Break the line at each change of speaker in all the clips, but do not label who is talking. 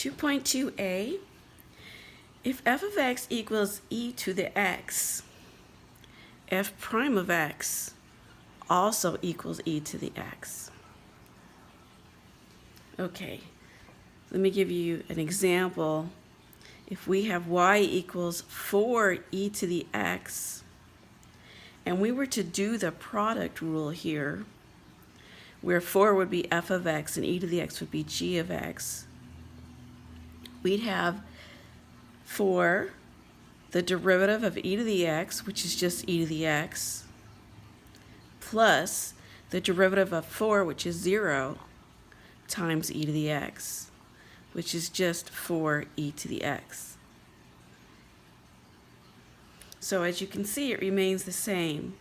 2.2a, if f of x equals e to the x, f prime of x also equals e to the x. Okay, let me give you an example. If we have y equals 4e to the x, and we were to do the product rule here, where 4 would be f of x and e to the x would be g of x, we'd have 4, the derivative of e to the x, which is just e to the x, plus the derivative of 4, which is 0, times e to the x, which is just 4e to the x. So as you can see, it remains the same.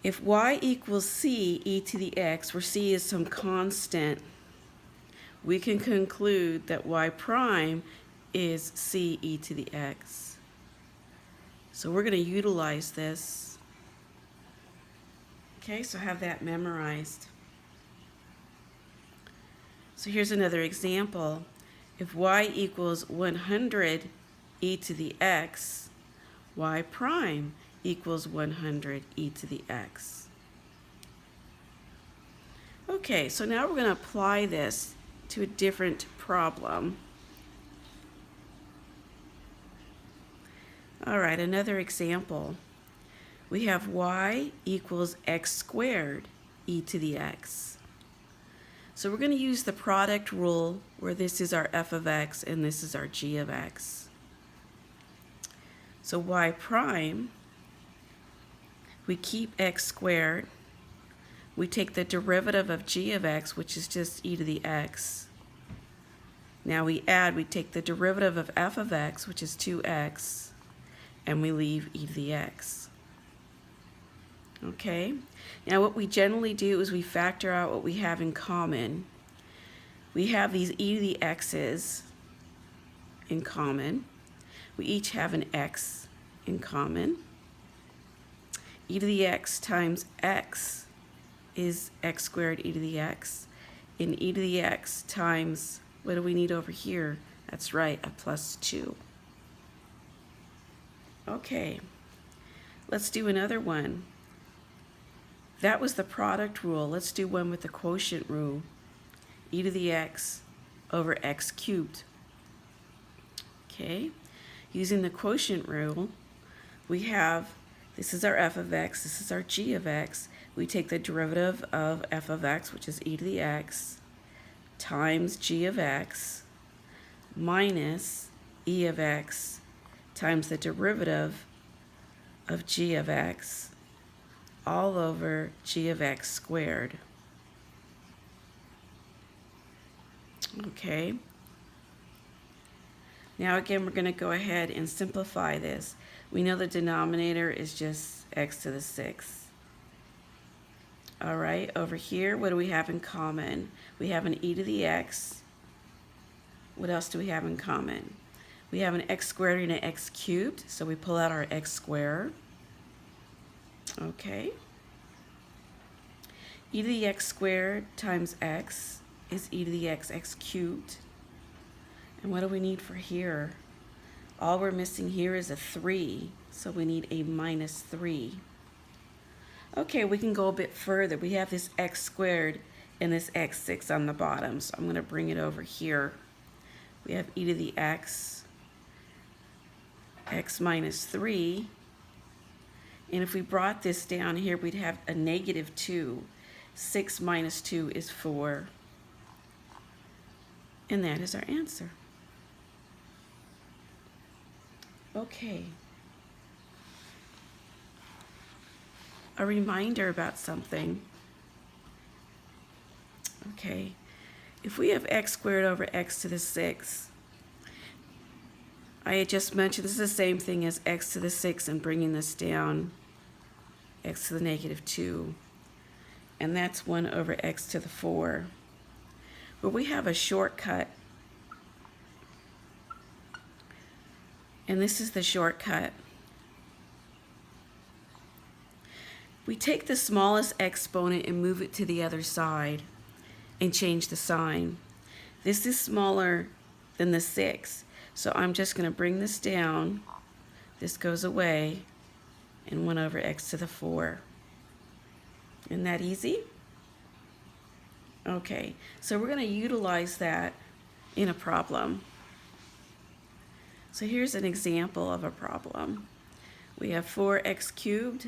If y equals c e to the x, where c is some constant, we can conclude that y prime is c e to the x. So we're going to utilize this. Okay, so have that memorized. So here's another example. If y equals 100 e to the x, y prime equals 100 e to the x. Okay, so now we're going to apply this to a different problem. All right, another example. We have y equals x squared e to the x. So we're going to use the product rule where this is our f of x and this is our g of x. So y prime, we keep x squared. We take the derivative of g of x, which is just e to the x. Now we take the derivative of f of x, which is 2x, and we leave e to the x. Okay, now what we generally do is we factor out what we have in common. We have these e to the x's in common. We each have an x in common. E to the x times x is x squared e to the x. And e to the x times, what do we need over here? That's right, a plus 2. Okay, let's do another one. That was the product rule. Let's do one with the quotient rule. E to the x over x cubed. Okay, using the quotient rule, we have, this is our f of x, this is our g of x. We take the derivative of f of x, which is e to the x, times g of x, minus e of x times the derivative of g of x, all over g of x squared. Okay. Now again, we're going to go ahead and simplify this. We know the denominator is just x to the 6th. All right, over here, what do we have in common? We have an e to the x. What else do we have in common? We have an x squared and an x cubed, so we pull out our x squared. Okay. E to the x squared times x is e to the x cubed. And what do we need for here? All we're missing here is a 3, so we need a minus 3. Okay, we can go a bit further. We have this x squared and this x6 on the bottom, so I'm going to bring it over here. We have e to the x minus 3. And if we brought this down here, we'd have a negative 2. 6 minus 2 is 4. And that is our answer. Okay. A reminder about something. Okay. If we have x squared over x to the 6th, I had just mentioned this is the same thing as x to the 6th and bringing this down, x to the negative 2. And that's 1 over x to the 4. But we have a shortcut. And this is the shortcut. We take the smallest exponent and move it to the other side. and change the sign. This is smaller than the 6, so I'm just going to bring this down. This goes away, and 1 over x to the 4. Isn't that easy? Okay, so we're going to utilize that in a problem. So here's an example of a problem. We have 4x cubed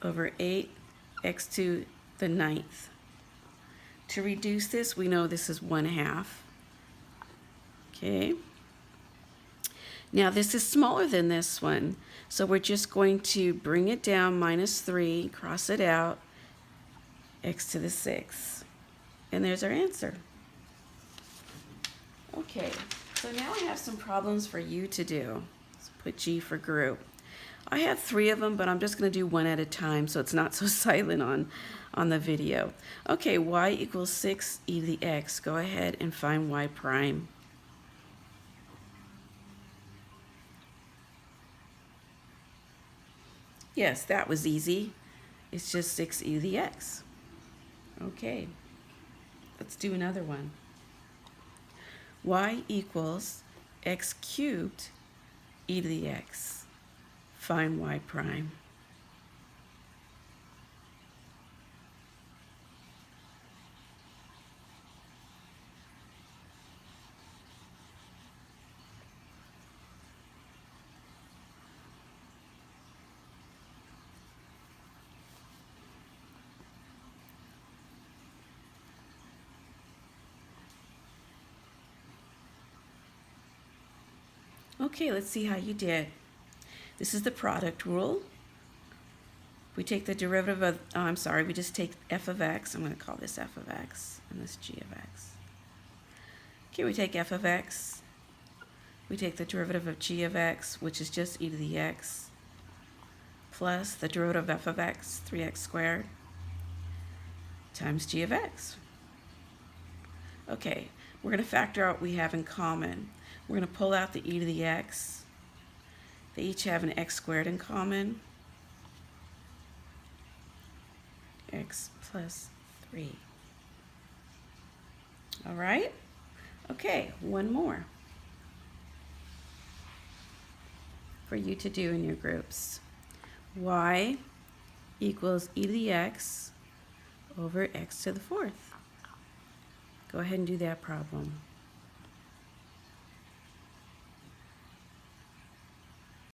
over 8x to the 9th. To reduce this, we know this is 1/2. Okay. Now this is smaller than this one, so we're just going to bring it down, -3, cross it out, x to the 6. And there's our answer. Okay, so now I have some problems for you to do. Let's put G for group. I have 3 of them, but I'm just going to do one at a time so it's not so silent on the video. Okay, y equals 6 e to the x. Go ahead and find y prime. Yes, that was easy. It's just 6 e to the x. Okay, let's do another one. Y equals x cubed e to the x. Find y prime. Okay, let's see how you did. This is the product rule. We take the derivative of, we just take f of x. I'm going to call this f of x and this g of x. Okay, we take f of x. We take the derivative of g of x, which is just e to the x, plus the derivative of f of x, 3x squared, times g of x. Okay, we're going to factor out what we have in common. We're going to pull out the e to the x. They each have an x squared in common. X plus 3. All right? Okay, one more for you to do in your groups. Y equals e to the x over x to the 4th. Go ahead and do that problem.